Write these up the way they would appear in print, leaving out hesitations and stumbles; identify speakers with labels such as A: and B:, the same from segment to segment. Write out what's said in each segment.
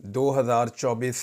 A: 2024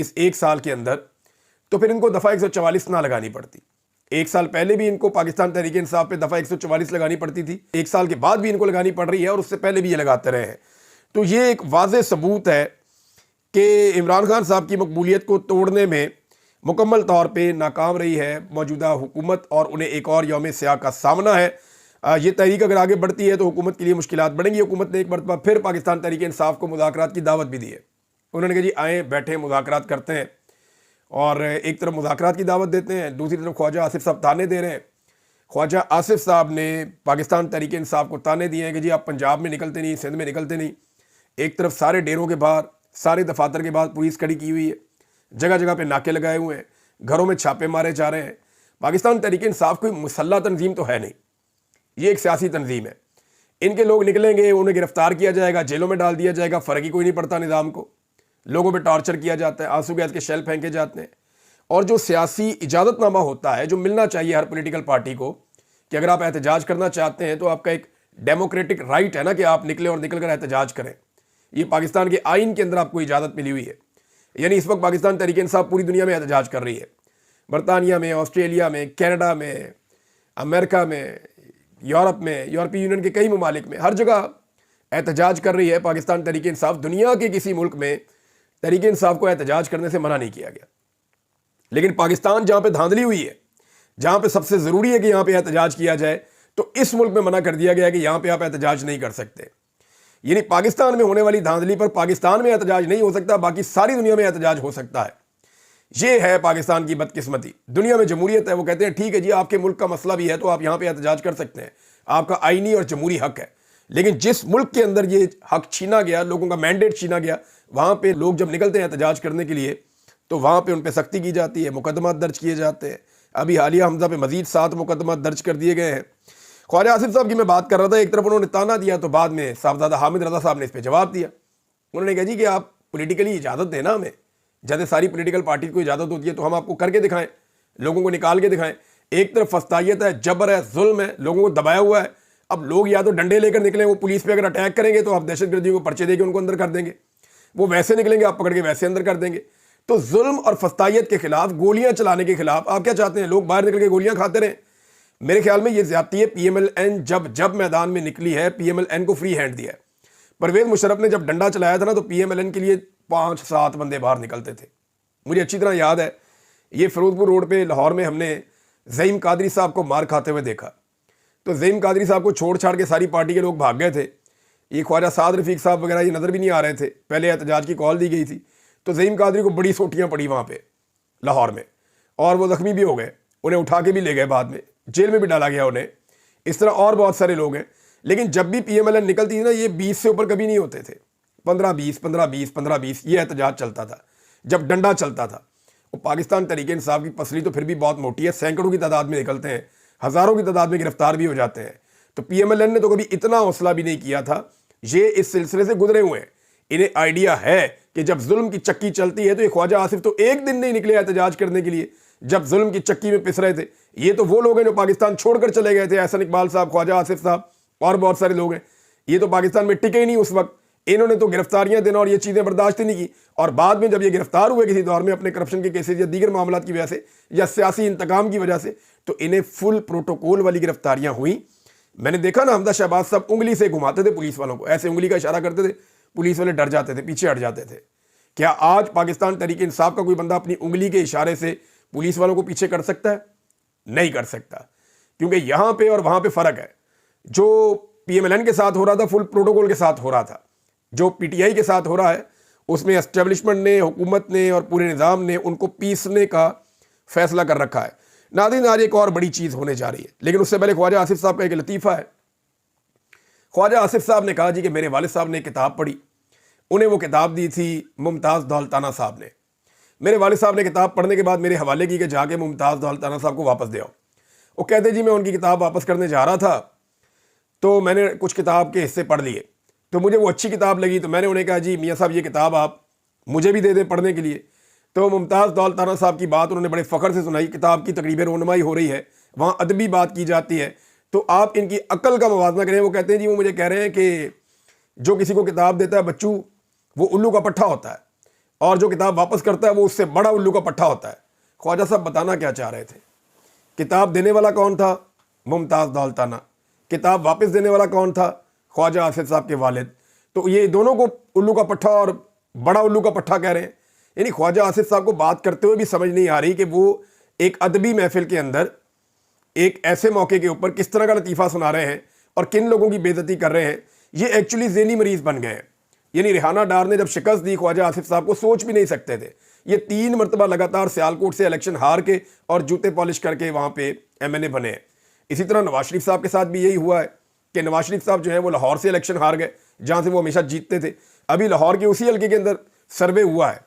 A: اس ایک سال کے اندر تو پھر ان کو دفعہ 144 نہ لگانی پڑتی. ایک سال پہلے بھی ان کو پاکستان تحریک انصاف پہ دفعہ 144 لگانی پڑتی تھی, ایک سال کے بعد بھی ان کو لگانی پڑ رہی ہے, اور اس سے پہلے بھی یہ لگاتے رہے ہیں. تو یہ ایک واضح ثبوت ہے کہ عمران خان صاحب کی مقبولیت کو توڑنے میں مکمل طور پہ ناکام رہی ہے موجودہ حکومت, اور انہیں ایک اور یوم سیاہ کا سامنا ہے. یہ تحریک اگر آگے بڑھتی ہے تو حکومت کے لیے مشکلات بڑھیں گی. حکومت نے ایک مرتبہ پھر پاکستان تحریک انصاف کو مذاکرات کی دعوت بھی دی ہے. انہوں نے کہا جی آئیں بیٹھیں مذاکرات کرتے ہیں, اور ایک طرف مذاکرات کی دعوت دیتے ہیں, دوسری طرف خواجہ آصف صاحب تانے دے رہے ہیں. خواجہ آصف صاحب نے پاکستان تحریک انصاف کو تانے دیے ہیں کہ جی آپ پنجاب میں نکلتے نہیں, سندھ میں نکلتے نہیں. ایک طرف سارے ڈیروں کے باہر, سارے دفاتر کے باہر پولیس کھڑی کی ہوئی ہے, جگہ جگہ پہ ناکے لگائے ہوئے ہیں, گھروں میں چھاپے مارے جا رہے ہیں. پاکستان تحریک انصاف کوئی مسلح تنظیم تو ہے نہیں, یہ ایک سیاسی تنظیم ہے. ان کے لوگ نکلیں گے, انہیں گرفتار کیا جائے گا, جیلوں میں ڈال دیا جائے گا, فرق ہی کوئی نہیں پڑتا نظام کو. لوگوں پہ ٹارچر کیا جاتا ہے, آنسو گیس کے شیل پھینکے جاتے ہیں. اور جو سیاسی اجازت نامہ ہوتا ہے جو ملنا چاہیے ہر پولیٹیکل پارٹی کو کہ اگر آپ احتجاج کرنا چاہتے ہیں تو آپ کا ایک ڈیموکریٹک رائٹ ہے نا کہ آپ نکلیں اور نکل کر احتجاج کریں, یہ پاکستان کے آئین کے اندر آپ کو اجازت ملی ہوئی ہے. یعنی اس وقت پاکستان تحریک انصاف پوری دنیا میں احتجاج کر رہی ہے, برطانیہ میں, آسٹریلیا میں, کینیڈا میں, امریکہ میں, یورپ میں, یورپی یونین کے کئی ممالک میں, ہر جگہ احتجاج کر رہی ہے پاکستان تحریک انصاف. دنیا کے کسی ملک میں تحریک انصاف کو احتجاج کرنے سے منع نہیں کیا گیا, لیکن پاکستان جہاں پہ دھاندلی ہوئی ہے, جہاں پہ سب سے ضروری ہے کہ یہاں پہ احتجاج کیا جائے, تو اس ملک میں منع کر دیا گیا کہ یہاں پہ آپ احتجاج نہیں کر سکتے. یعنی پاکستان میں ہونے والی دھاندلی پر پاکستان میں احتجاج نہیں ہو سکتا, باقی ساری دنیا میں احتجاج ہو سکتا ہے. یہ ہے پاکستان کی بدقسمتی. دنیا میں جمہوریت ہے, وہ کہتے ہیں ٹھیک ہے جی آپ کے ملک کا مسئلہ بھی ہے تو آپ یہاں پہ احتجاج کر سکتے ہیں, آپ کا آئینی اور جمہوری حق ہے. لیکن جس ملک کے اندر یہ حق چھینا گیا, لوگوں کا مینڈیٹ چھینا گیا, وہاں پہ لوگ جب نکلتے ہیں احتجاج کرنے کے لیے تو وہاں پہ ان پہ سختی کی جاتی ہے, مقدمات درج کیے جاتے ہیں. ابھی حالیہ حمزہ پہ مزید 7 مقدمات درج کر دیے گئے ہیں. خواجہ آصف صاحب کی میں بات کر رہا تھا, ایک طرف انہوں نے تانا دیا تو بعد میں صاحبزادہ حامد رضا صاحب نے اس پہ جواب دیا. انہوں نے کہا جی کہ آپ پولیٹیکلی اجازت دیں نا ہمیں, جیسے ساری پولیٹیکل پارٹی کو اجازت ہوتی ہے تو ہم آپ کو کر کے دکھائیں, لوگوں کو نکال کے دکھائیں. ایک طرف فسطائیت ہے, جبر ہے, ظلم ہے, لوگوں کو دبایا ہوا ہے. اب لوگ یا تو ڈنڈے لے کر نکلیں, وہ پولیس پہ اگر اٹیک کریں گے تو آپ دہشت گردیوں کو پرچے دے کے ان کو اندر کر دیں گے. وہ ویسے نکلیں گے, آپ پکڑ کے ویسے اندر کر دیں گے. تو ظلم اور فسطائیت کے خلاف, گولیاں چلانے کے خلاف آپ کیا چاہتے ہیں؟ لوگ باہر نکل کے گولیاں کھاتے رہیں. میرے خیال میں یہ زیادتی ہے. پی ایم ایل این جب میدان میں نکلی ہے, پی ایم ایل این کو فری ہینڈ دیا ہے. پرویز مشرف نے جب ڈنڈا چلایا تھا نا تو پی ایم ایل این کے لیے 5-7 بندے باہر نکلتے تھے. مجھے اچھی طرح یاد ہے, یہ فیروز پور روڈ پہ لاہور میں ہم نے زعیم قادری صاحب کو مار کھاتے ہوئے دیکھا. تو زعیم قادری صاحب کو چھوڑ چھاڑ کے ساری پارٹی کے لوگ بھاگ گئے تھے. یہ خواجہ سعد رفیق صاحب وغیرہ یہ نظر بھی نہیں آ رہے تھے. پہلے احتجاج کی کال دی گئی تھی تو زعیم قادری کو بڑی سوٹیاں پڑی وہاں پہ لاہور میں, اور وہ زخمی بھی ہو گئے. انہیں اٹھا کے بھی لے گئے, بعد میں جیل میں بھی ڈالا گیا انہیں. اس طرح اور بہت سارے لوگ ہیں. لیکن جب بھی پی ایم ایل این نکلتی تھی نا, یہ 20 سے اوپر کبھی نہیں ہوتے تھے. 15-20 یہ احتجاج چلتا تھا جب ڈنڈا چلتا تھا. وہ پاکستان تحریک انصاف کی پسلی تو پھر بھی بہت موٹی ہے, سینکڑوں کی تعداد میں نکلتے ہیں, ہزاروں کی تعداد میں گرفتار بھی ہو جاتے ہیں. تو پی ایم ایل این نے تو کبھی اتنا حوصلہ بھی نہیں کیا تھا. یہ اس سلسلے سے گزرے ہوئے ہیں. انہیں آئیڈیا ہے کہ جب ظلم کی چکی چلتی ہے تو یہ خواجہ آصف تو ایک دن نہیں نکلے احتجاج کرنے کے لیے جب ظلم کی چکی میں پس رہے تھے. یہ تو وہ لوگ ہیں جو پاکستان چھوڑ کر چلے گئے تھے, احسن اقبال صاحب, خواجہ آصف صاحب اور بہت سارے لوگ ہیں. یہ تو پاکستان میں ٹکے ہی نہیں اس وقت. انہوں نے تو گرفتاریاں دینا اور یہ چیزیں برداشت ہی نہیں کی, اور بعد میں جب یہ گرفتار ہوئے کسی دور میں اپنے کرپشن کے کیسز یا دیگر معاملات کی وجہ سے یا سیاسی انتقام کی وجہ سے, تو انہیں فل پروٹوکول والی گرفتاریاں ہوئیں. میں نے دیکھا نا, حمزہ شہباز صاحب انگلی سے گھماتے تھے پولیس والوں کو, ایسے انگلی کا اشارہ کرتے تھے, پولیس والے ڈر جاتے تھے, پیچھے ہٹ جاتے تھے. کیا آج پاکستان تحریک انصاف کا کوئی بندہ اپنی انگلی کے اشارے سے پولیس والوں کو پیچھے کر سکتا ہے؟ نہیں کر سکتا, کیونکہ یہاں پہ اور وہاں پہ فرق ہے. جو پی ایم ایل این کے ساتھ ہو رہا تھا فل پروٹوکول کے ساتھ ہو رہا تھا, جو پی ٹی آئی کے ساتھ ہو رہا ہے اس میں اسٹیبلشمنٹ نے, حکومت نے اور پورے نظام نے ان کو پیسنے کا فیصلہ کر رکھا ہے. ناظرین, آج ایک اور بڑی چیز ہونے جا رہی ہے, لیکن اس سے پہلے خواجہ آصف صاحب کا ایک لطیفہ ہے. خواجہ آصف صاحب نے کہا جی کہ میرے والد صاحب نے ایک کتاب پڑھی, انہیں وہ کتاب دی تھی ممتاز دولتانہ صاحب نے. میرے والد صاحب نے کتاب پڑھنے کے بعد میرے حوالے کی کہ جا کے ممتاز دولتانہ صاحب کو واپس دے آؤ. وہ کہتے جی میں ان کی کتاب واپس کرنے جا رہا تھا تو میں نے کچھ کتاب کے حصے پڑھ لیے, تو مجھے وہ اچھی کتاب لگی, تو میں نے انہیں کہا جی میاں صاحب یہ کتاب آپ مجھے بھی دے دیں پڑھنے کے لیے. تو ممتاز دولتانہ صاحب کی بات انہوں نے بڑے فخر سے سنائی. کتاب کی تقریب رونمائی ہو رہی ہے, وہاں ادبی بات کی جاتی ہے, تو آپ ان کی عقل کا موازنہ کریں. وہ کہتے ہیں جی وہ مجھے کہہ رہے ہیں کہ جو کسی کو کتاب دیتا ہے بچوں, وہ الو کا پٹھا ہوتا ہے, اور جو کتاب واپس کرتا ہے وہ اس سے بڑا الو کا پٹھا ہوتا ہے۔ خواجہ صاحب بتانا کیا چاہ رہے تھے؟ کتاب دینے والا کون تھا؟ ممتاز دولتانہ۔ کتاب واپس دینے والا کون تھا؟ خواجہ آصف صاحب کے والد۔ تو یہ دونوں کو الو کا پٹھا اور بڑا الو کا پٹھا کہہ رہے ہیں۔ یعنی خواجہ آصف صاحب کو بات کرتے ہوئے بھی سمجھ نہیں آ رہی کہ وہ ایک ادبی محفل کے اندر ایک ایسے موقع کے اوپر کس طرح کا لطیفہ سنا رہے ہیں اور کن لوگوں کی بے عزتی کر رہے ہیں۔ یہ ایکچولی ذہنی مریض بن گئے ہیں۔ یعنی ریحانہ ڈار نے جب شکست دی خواجہ آصف صاحب کو، سوچ بھی نہیں سکتے تھے۔ یہ 3 مرتبہ لگاتار سیالکوٹ سے الیکشن ہار کے اور جوتے پالش کر کے وہاں پہ MNA بنے ہیں۔ اسی طرح نواز شریف صاحب کے ساتھ بھی یہی ہوا ہے کہ نواز شریف صاحب جو ہے وہ لاہور سے الیکشن ہار گئے، جہاں سے وہ ہمیشہ جیتتے تھے۔ ابھی لاہور کے اسی حلقے کے اندر سروے ہوا ہے،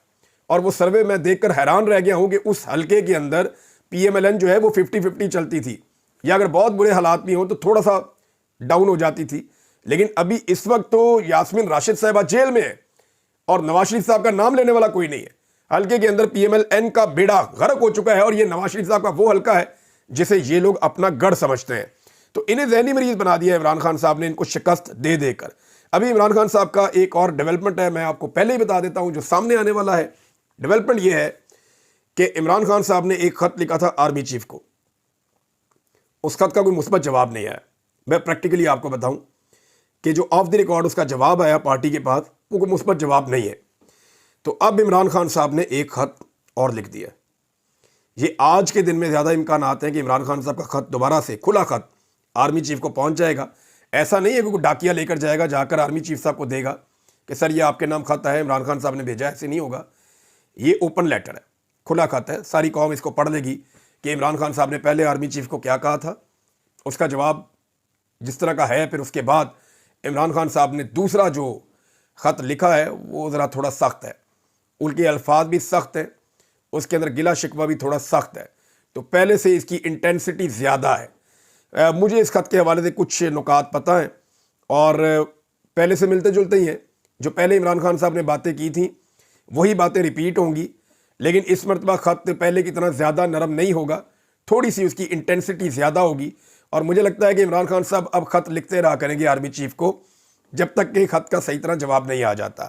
A: اور وہ سروے میں دیکھ کر حیران رہ گیا ہوں کہ اس حلقے کے اندر PMLN جو ہے وہ 50-50 چلتی تھی، یا اگر بہت برے حالات بھی ہوں تو تھوڑا سا ڈاؤن ہو جاتی تھی۔ لیکن ابھی اس وقت تو یاسمین راشد صاحبہ جیل میں ہے اور نواز شریف صاحب کا نام لینے والا کوئی نہیں ہے۔ حلقے کے اندر PMLN کا بیڑا غرق ہو چکا ہے، اور یہ نواز شریف صاحب کا وہ حلقہ ہے جسے یہ لوگ اپنا گڑھ سمجھتے ہیں۔ تو انہیں ذہنی مریض بنا دیا عمران خان صاحب نے ان کو شکست دے دے کر۔ ابھی عمران خان صاحب کا ایک اور ڈیولپمنٹ ہے، میں آپ کو پہلے ہی بتا دیتا ہوں جو سامنے آنے والا ہے۔ ڈیولپمنٹ یہ ہے کہ عمران خان صاحب نے ایک خط لکھا تھا آرمی چیف کو، اس خط کا کوئی مثبت جواب نہیں آیا۔ میں پریکٹیکلی آپ کو بتاؤں کہ جو آف دی ریکارڈ اس کا جواب آیا پارٹی کے پاس، وہ کوئی مثبت جواب نہیں ہے۔ تو اب عمران خان صاحب نے ایک خط اور لکھ دیا۔ یہ آج کے دن میں زیادہ امکانات ہیں کہ عمران خان صاحب کا خط دوبارہ سے کھلا خط آرمی چیف کو پہنچ جائے گا۔ ایسا نہیں ہے کہ کوئی ڈاکیا لے کر جائے گا، جا کر آرمی چیف صاحب کو دے گا کہ سر یہ آپ کے نام خط ہے، عمران خان صاحب نے بھیجا ہے، ایسے نہیں ہوگا۔ یہ اوپن لیٹر ہے، کھلا خط ہے، ساری قوم اس کو پڑھ لے گی کہ عمران خان صاحب نے پہلے آرمی چیف کو کیا کہا تھا، اس کا جواب جس طرح کا ہے۔ پھر اس کے بعد عمران خان صاحب نے دوسرا جو خط لکھا ہے وہ ذرا تھوڑا سخت ہے، ان کے الفاظ بھی سخت ہیں، اس کے اندر گلا شکوہ بھی تھوڑا سخت ہے۔ تو پہلے سے اس کی انٹینسٹی زیادہ ہے۔ مجھے اس خط کے حوالے سے کچھ نکات پتہ ہیں اور پہلے سے ملتے جلتے ہی ہیں۔ جو پہلے عمران خان صاحب نے باتیں کی تھیں وہی باتیں ریپیٹ ہوں گی، لیکن اس مرتبہ خط پہلے کی طرح زیادہ نرم نہیں ہوگا، تھوڑی سی اس کی انٹینسٹی زیادہ ہوگی۔ اور مجھے لگتا ہے کہ عمران خان صاحب اب خط لکھتے رہا کریں گے آرمی چیف کو جب تک کہ خط کا صحیح طرح جواب نہیں آ جاتا۔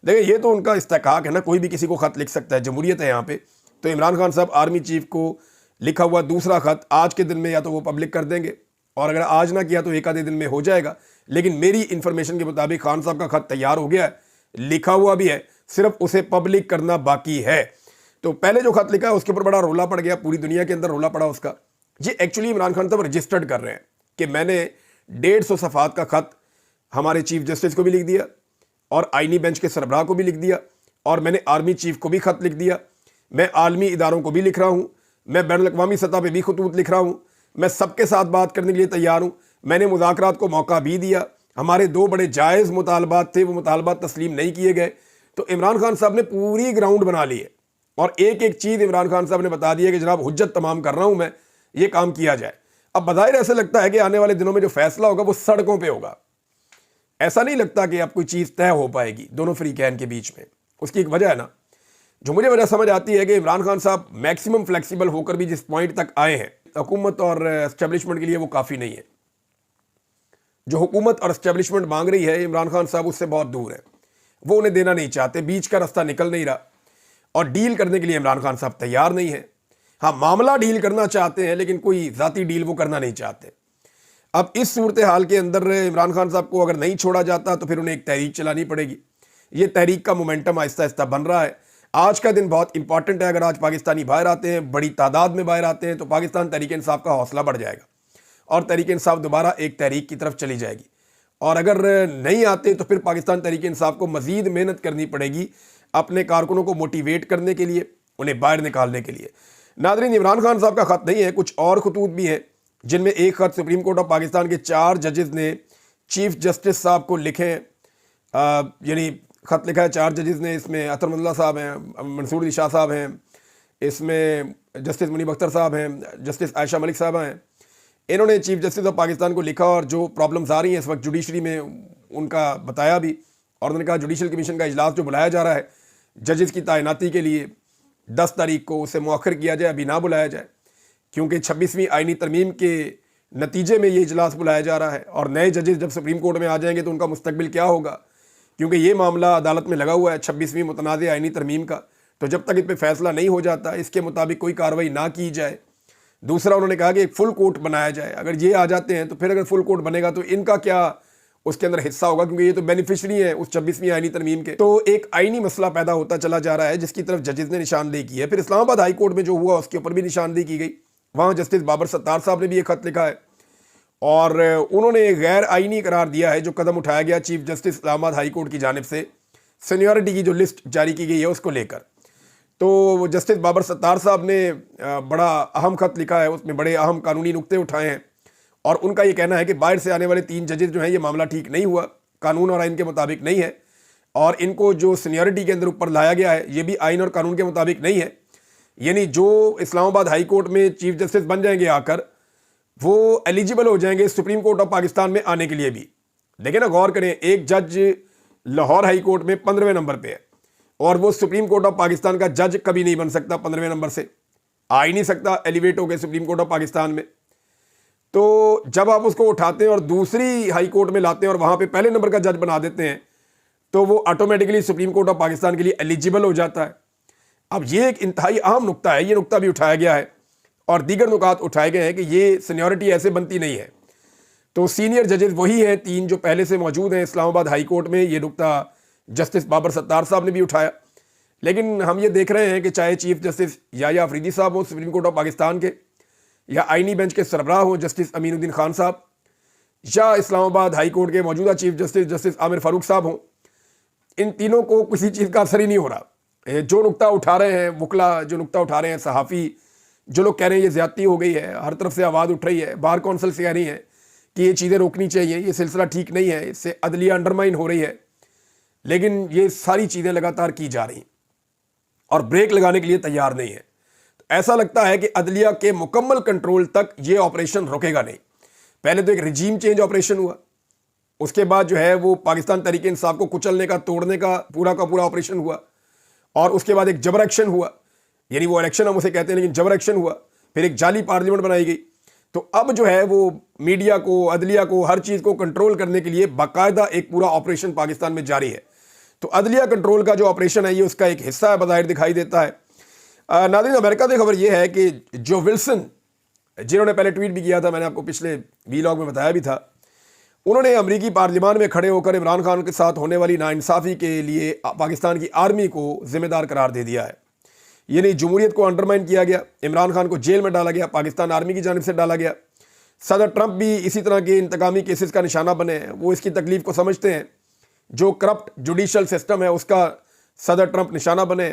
A: دیکھیں یہ تو ان کا استحقاق ہے نا، کوئی بھی کسی کو خط لکھ سکتا ہے، جمہوریت ہے یہاں پہ۔ تو عمران خان صاحب آرمی چیف کو لکھا ہوا دوسرا خط آج کے دن میں یا تو وہ پبلک کر دیں گے، اور اگر آج نہ کیا تو ایک آدھے دن میں ہو جائے گا۔ لیکن میری انفارمیشن کے مطابق خان صاحب کا خط تیار ہو گیا ہے، لکھا ہوا بھی ہے، صرف اسے پبلک کرنا باقی ہے۔ تو پہلے جو خط لکھا ہے اس کے اوپر بڑا رولا پڑ گیا، پوری دنیا کے اندر رولا پڑا اس کا۔ یہ ایکچولی عمران خان صاحب رجسٹرڈ کر رہے ہیں کہ میں نے 150 صفحات کا خط ہمارے چیف جسٹس کو بھی لکھ دیا اور آئینی بینچ کے سربراہ کو بھی لکھ دیا، اور میں نے آرمی چیف کو بھی خط لکھ دیا، میں عالمی اداروں کو بھی لکھ رہا ہوں، میں بین الاقوامی سطح پہ بھی خطوط لکھ رہا ہوں، میں سب کے ساتھ بات کرنے کے لیے تیار ہوں، میں نے مذاکرات کو موقع بھی دیا، ہمارے 2 بڑے جائز مطالبات تھے، وہ مطالبات تسلیم نہیں کیے گئے۔ تو عمران خان صاحب نے پوری گراؤنڈ بنا لی ہے، اور ایک ایک چیز عمران خان صاحب نے بتا دی ہے کہ جناب حجت تمام کر رہا ہوں میں، یہ کام کیا جائے۔ اب بظاہر ایسے لگتا ہے کہ آنے والے دنوں میں جو فیصلہ ہوگا وہ سڑکوں پہ ہوگا، ایسا نہیں لگتا کہ اب کوئی چیز طے ہو پائے گی دونوں فریقین کے بیچ میں۔ اس کی ایک وجہ ہے نا، جو مجھے وجہ سمجھ آتی ہے کہ عمران خان صاحب میکسیمم فلیکسیبل ہو کر بھی جس پوائنٹ تک آئے ہیں، حکومت اور اسٹیبلشمنٹ کے لیے وہ کافی نہیں ہے۔ جو حکومت اور اسٹیبلشمنٹ مانگ رہی ہے عمران خان صاحب اس سے بہت دور ہے، وہ انہیں دینا نہیں چاہتے، بیچ کا رستہ نکل نہیں رہا، اور ڈیل کرنے کے لیے عمران خان صاحب تیار نہیں ہے۔ ہاں معاملہ ڈیل کرنا چاہتے ہیں لیکن کوئی ذاتی ڈیل وہ کرنا نہیں چاہتے۔ اب اس صورتحال کے اندر عمران خان صاحب کو اگر نہیں چھوڑا جاتا تو پھر انہیں ایک تحریک چلانی پڑے گی۔ یہ تحریک کا مومنٹم آہستہ آہستہ بن رہا ہے۔ آج کا دن بہت امپورٹنٹ ہے، اگر آج پاکستانی باہر آتے ہیں، بڑی تعداد میں باہر آتے ہیں، تو پاکستان تحریک انصاف کا حوصلہ بڑھ جائے گا اور تحریک انصاف دوبارہ ایک تحریک کی طرف چلی جائے گی۔ اور اگر نہیں آتے تو پھر پاکستان تحریک انصاف کو مزید محنت کرنی پڑے گی اپنے کارکنوں کو موٹیویٹ کرنے کے لیے، انہیں باہر نکالنے کے لیے۔ ناظرین عمران خان صاحب کا خط نہیں ہے، کچھ اور خطوط بھی ہیں، جن میں ایک خط سپریم کورٹ آف پاکستان کے 4 ججز نے چیف جسٹس صاحب کو لکھے ہیں، یعنی خط لکھا ہے 4 ججز نے، اس میں اطہر اللہ صاحب ہیں، منصور علی شاہ صاحب ہیں، اس میں جسٹس منیب اختر صاحب ہیں، جسٹس عائشہ ملک صاحبہ ہیں۔ انہوں نے چیف جسٹس آف پاکستان کو لکھا اور جو پرابلمز آ رہی ہیں اس وقت جوڈیشری میں ان کا بتایا بھی، اور انہوں نے کہا جوڈیشل کمیشن کا اجلاس جو بلایا جا رہا ہے ججز کی تعیناتی کے لیے 10 تاریخ کو، اسے مؤخر کیا جائے، ابھی نہ بلایا جائے، کیونکہ 26ویں آئینی ترمیم کے نتیجے میں یہ اجلاس بلایا جا رہا ہے، اور نئے ججز جب سپریم کورٹ میں آ جائیں گے تو ان کا مستقبل کیا ہوگا، کیونکہ یہ معاملہ عدالت میں لگا ہوا ہے 26ویں متنازع آئینی ترمیم کا، تو جب تک اس پہ فیصلہ نہیں ہو جاتا اس کے مطابق کوئی کارروائی نہ کی جائے۔ دوسرا انہوں نے کہا کہ ایک فل کورٹ بنایا جائے، اگر یہ آ جاتے ہیں تو پھر اگر فل کورٹ بنے گا تو ان کا کیا اس کے اندر حصہ ہوگا، کیونکہ یہ تو بینیفیشری ہیں اس 26ویں آئینی ترمیم کے۔ تو ایک آئینی مسئلہ پیدا ہوتا چلا جا رہا ہے جس کی طرف ججز نے نشاندہی کی ہے۔ پھر اسلام آباد ہائی کورٹ میں جو ہوا اس کے اوپر بھی نشاندہی کی گئی، وہاں جسٹس بابر ستار صاحب نے بھی ایک خط لکھا ہے اور انہوں نے غیر آئینی قرار دیا ہے جو قدم اٹھایا گیا چیف جسٹس اسلام آباد ہائی کورٹ کی جانب سے سینیورٹی کی جو لسٹ جاری کی گئی ہے اس کو لے کر۔ تو جسٹس بابر ستار صاحب نے بڑا اہم خط لکھا ہے، اس میں بڑے اہم قانونی نقطے اٹھائے ہیں اور ان کا یہ کہنا ہے کہ باہر سے آنے والے 3 ججز جو ہیں یہ معاملہ ٹھیک نہیں ہوا، قانون اور آئین کے مطابق نہیں ہے، اور ان کو جو سینیورٹی کے اندر اوپر لایا گیا ہے یہ بھی آئین اور قانون کے مطابق نہیں ہے۔ یعنی جو اسلام آباد ہائی کورٹ میں چیف جسٹس بن جائیں گے آ کر وہ ایلیجیبل ہو جائیں گے سپریم کورٹ آف پاکستان میں آنے کے لیے بھی۔ دیکھیں نا، غور کریں، ایک جج لاہور ہائی کورٹ میں 15ویں نمبر پہ ہے اور وہ سپریم کورٹ آف پاکستان کا جج کبھی نہیں بن سکتا، 15ویں نمبر سے آ ہی نہیں سکتا ایلیویٹ ہو گئے سپریم کورٹ آف پاکستان میں۔ تو جب آپ اس کو اٹھاتے ہیں اور دوسری ہائی کورٹ میں لاتے ہیں اور وہاں پہ پہلے نمبر کا جج بنا دیتے ہیں تو وہ automatically supreme court of Pakistan کے لیے ایلیجیبل ہو جاتا ہے۔ اب یہ ایک انتہائی اہم نقطہ ہے، یہ نقطہ بھی اٹھایا گیا ہے اور دیگر نکات اٹھائے گئے ہیں کہ یہ سینیورٹی ایسے بنتی نہیں ہے۔ تو سینئر ججز وہی ہیں 3 جو پہلے سے موجود ہیں اسلام آباد ہائی کورٹ میں، یہ نقطہ جسٹس بابر ستار صاحب نے بھی اٹھایا۔ لیکن ہم یہ دیکھ رہے ہیں کہ چاہے چیف جسٹس یحییٰ آفریدی صاحب ہوں سپریم کورٹ آف پاکستان کے، یا آئینی بینچ کے سربراہ ہوں جسٹس امین الدین خان صاحب، یا اسلام آباد ہائی کورٹ کے موجودہ چیف جسٹس جسٹس عامر فاروق صاحب ہوں، ان تینوں کو کسی چیز کا اثر ہی نہیں ہو رہا۔ جو نقطہ اٹھا رہے ہیں وکلا، جو نقطہ اٹھا رہے ہیں صحافی، جو لوگ کہہ رہے ہیں یہ زیادتی ہو گئی ہے، ہر طرف سے آواز اٹھ رہی ہے، بار کونسل سے کہہ رہی ہیں کہ یہ چیزیں روکنی چاہیے، یہ سلسلہ ٹھیک نہیں ہے، اس سے عدلیہ انڈرمائن ہو رہی ہے، لیکن یہ ساری چیزیں لگاتار کی جا رہی ہیں اور بریک لگانے کے لیے تیار نہیں ہے۔ ایسا لگتا ہے کہ عدلیہ کے مکمل کنٹرول تک یہ آپریشن رکے گا نہیں۔ پہلے تو ایک رجیم چینج آپریشن ہوا، اس کے بعد جو ہے وہ پاکستان تحریک انصاف کو کچلنے کا، توڑنے کا پورا آپریشن ہوا، اور اس کے بعد ایک جبر ایکشن ہوا، یعنی وہ الیکشن ہم اسے کہتے ہیں لیکن جبر ایکشن ہوا، پھر ایک جعلی پارلیمنٹ بنائی گئی۔ تو اب جو ہے وہ میڈیا کو، عدلیہ کو، ہر چیز کو کنٹرول کرنے کے لیے باقاعدہ ایک پورا آپریشن پاکستان میں جاری ہے۔ تو عدلیہ کنٹرول کا جو آپریشن ہے یہ اس کا ایک حصہ ہے، بظاہر دکھائی دیتا ہے۔ ناظرین، امریکہ سے خبر یہ ہے کہ جو ولسن، جنہوں نے پہلے ٹویٹ بھی کیا تھا، میں نے آپ کو پچھلے ویلاگ میں بتایا بھی تھا، انہوں نے امریکی پارلیمان میں کھڑے ہو کر عمران خان کے ساتھ ہونے والی ناانصافی کے لیے پاکستان کی آرمی کو ذمہ دار قرار دے دیا ہے۔ یعنی جمہوریت کو انڈرمائن کیا گیا، عمران خان کو جیل میں ڈالا گیا، پاکستان آرمی کی جانب سے ڈالا گیا۔ صدر ٹرمپ بھی اسی طرح کے انتقامی کیسز کا نشانہ بنے ہیں، وہ اس کی تکلیف کو سمجھتے ہیں، جو کرپٹ جوڈیشل سسٹم ہے اس کا صدر ٹرمپ نشانہ بنے۔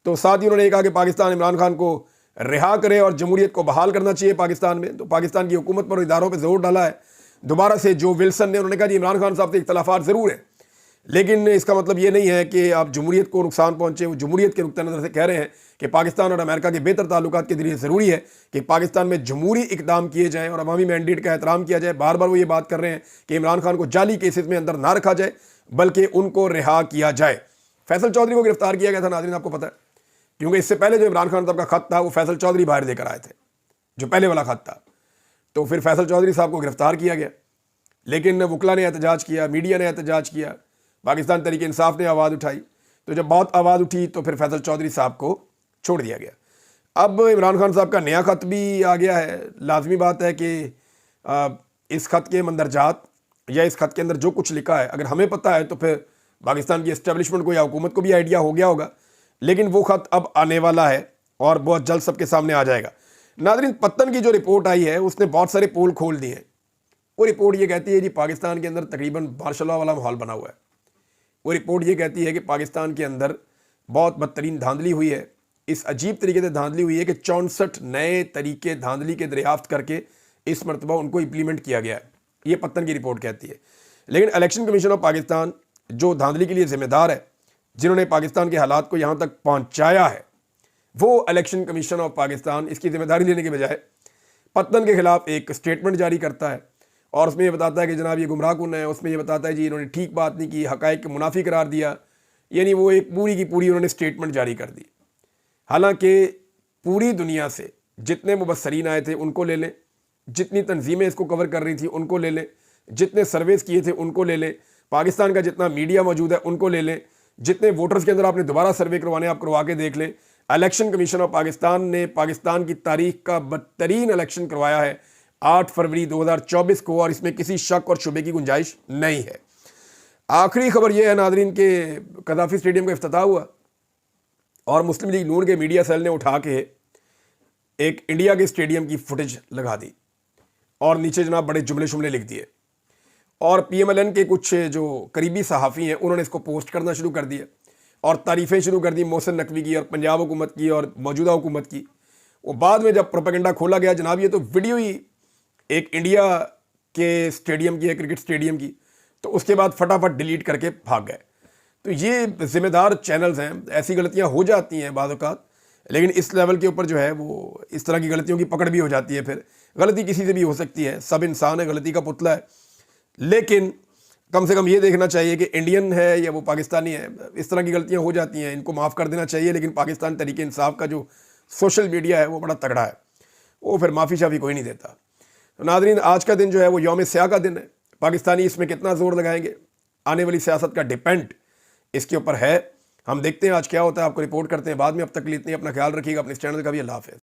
A: تو ساتھ ہی انہوں نے یہ کہا کہ پاکستان عمران خان کو رہا کرے اور جمہوریت کو بحال کرنا چاہیے پاکستان میں۔ تو پاکستان کی حکومت پر اداروں پہ زور ڈالا ہے دوبارہ سے جو ولسن نے، انہوں نے کہا جی عمران خان صاحب سے اختلافات ضرور ہیں لیکن اس کا مطلب یہ نہیں ہے کہ آپ جمہوریت کو نقصان پہنچے۔ وہ جمہوریت کے نقطہ نظر سے کہہ رہے ہیں کہ پاکستان اور امریکہ کے بہتر تعلقات کے ذریعے ضروری ہے کہ پاکستان میں جمہوری اقدام کیے جائیں اور عوامی مینڈیٹ کا احترام کیا جائے۔ بار بار وہ یہ بات کر رہے ہیں کہ عمران خان کو جعلی کیسز میں اندر نہ رکھا جائے بلکہ ان کو رہا کیا جائے۔ فیصل چودھری کو گرفتار کیا گیا تھا، ناظرین آپ کو پتہ ہے، کیونکہ اس سے پہلے جو عمران خان صاحب کا خط تھا وہ فیصل چودھری باہر دے کر آئے تھے، جو پہلے والا خط تھا۔ تو پھر فیصل چودھری صاحب کو گرفتار کیا گیا، لیکن وکلا نے احتجاج کیا، میڈیا نے احتجاج کیا، پاکستان تحریک انصاف نے آواز اٹھائی۔ تو جب بہت آواز اٹھی تو پھر فیصل چودھری صاحب کو چھوڑ دیا گیا۔ اب عمران خان صاحب کا نیا خط بھی آ گیا ہے۔ لازمی بات ہے کہ اس خط کے مندرجات یا اس خط کے اندر جو کچھ لکھا ہے اگر ہمیں پتہ ہے تو پھر پاکستان کی اسٹیبلشمنٹ کو یا حکومت کو بھی آئیڈیا ہو گیا ہوگا، لیکن وہ خط اب آنے والا ہے اور بہت جلد سب کے سامنے آ جائے گا۔ ناظرین، پتن کی جو رپورٹ آئی ہے اس نے بہت سارے پول کھول دیے ہیں۔ وہ رپورٹ یہ کہتی ہے جی پاکستان کے اندر تقریباً مارشل لاء والا ماحول بنا ہوا ہے۔ وہ رپورٹ یہ کہتی ہے کہ پاکستان کے اندر بہت بدترین دھاندلی ہوئی ہے، اس عجیب طریقے سے دھاندلی ہوئی ہے کہ 64 نئے طریقے دھاندلی کے دریافت کر کے اس مرتبہ ان کو امپلیمنٹ کیا گیا ہے، یہ پتن کی رپورٹ کہتی ہے۔ لیکن الیکشن کمیشن آف پاکستان جو دھاندلی کے لیے ذمہ دار ہے، جنہوں نے پاکستان کے حالات کو یہاں تک پہنچایا ہے، وہ الیکشن کمیشن آف پاکستان اس کی ذمہ داری لینے کے بجائے پتن کے خلاف ایک سٹیٹمنٹ جاری کرتا ہے اور اس میں یہ بتاتا ہے کہ جناب یہ گمراہ کن ہے، اس میں یہ بتاتا ہے جی انہوں نے ٹھیک بات نہیں کی، حقائق کے منافی قرار دیا، یعنی وہ ایک پوری کی پوری انہوں نے سٹیٹمنٹ جاری کر دی۔ حالانکہ پوری دنیا سے جتنے مبصرین آئے تھے ان کو لے لیں، جتنی تنظیمیں اس کو کور کر رہی تھیں ان کو لے لیں، جتنے سرویز کیے تھے ان کو لے لیں، پاکستان کا جتنا میڈیا موجود ہے ان کو لے لیں, جتنے ووٹرز کے اندر آپ نے دوبارہ سروے کروانے آپ کروا کے دیکھ لیں. الیکشن کمیشن آف پاکستان نے پاکستان کی تاریخ کا بدترین الیکشن کروایا ہے 8 فروری 2024 کو, اور اس میں کسی شک اور شبے کی گنجائش نہیں ہے. آخری خبر یہ ہے ناظرین کہ قذافی اسٹیڈیم کا افتتاح ہوا اور مسلم لیگ نون کے میڈیا سیل نے اٹھا کے ایک انڈیا کے اسٹیڈیم کی فوٹیج لگا دی اور نیچے جناب بڑے جملے شملے لکھ دیے, اور پی ایم ایل این کے کچھ جو قریبی صحافی ہیں انہوں نے اس کو پوسٹ کرنا شروع کر دیا اور تعریفیں شروع کر دی محسن نقوی کی اور پنجاب حکومت کی اور موجودہ حکومت کی. وہ بعد میں جب پروپیگنڈا کھولا گیا جناب یہ تو ویڈیو ہی ایک انڈیا کے اسٹیڈیم کی ہے, کرکٹ اسٹیڈیم کی, تو اس کے بعد فٹافٹ ڈیلیٹ کر کے بھاگ گئے. تو یہ ذمہ دار چینلز ہیں, ایسی غلطیاں ہو جاتی ہیں بعض اوقات, لیکن اس لیول کے اوپر جو ہے وہ اس طرح کی غلطیوں کی پکڑ بھی ہو جاتی ہے. پھر غلطی کسی سے بھی ہو سکتی ہے, سب انسان ہے, غلطی کا پتلا ہے, لیکن کم سے کم یہ دیکھنا چاہیے کہ انڈین ہے یا وہ پاکستانی ہے, اس طرح کی غلطیاں ہو جاتی ہیں, ان کو معاف کر دینا چاہیے. لیکن پاکستان تحریک انصاف کا جو سوشل میڈیا ہے وہ بڑا تگڑا ہے, وہ پھر معافی شافی کوئی نہیں دیتا. تو ناظرین آج کا دن جو ہے وہ یوم سیاہ کا دن ہے. پاکستانی اس میں کتنا زور لگائیں گے آنے والی سیاست کا ڈیپینڈ اس کے اوپر ہے. ہم دیکھتے ہیں آج کیا ہوتا ہے, آپ کو رپورٹ کرتے ہیں بعد میں. اب تک کے لیے اتنی اپنا خیال رکھیے گا, اپنے اس چینل کا بھی. اللہ حافظ.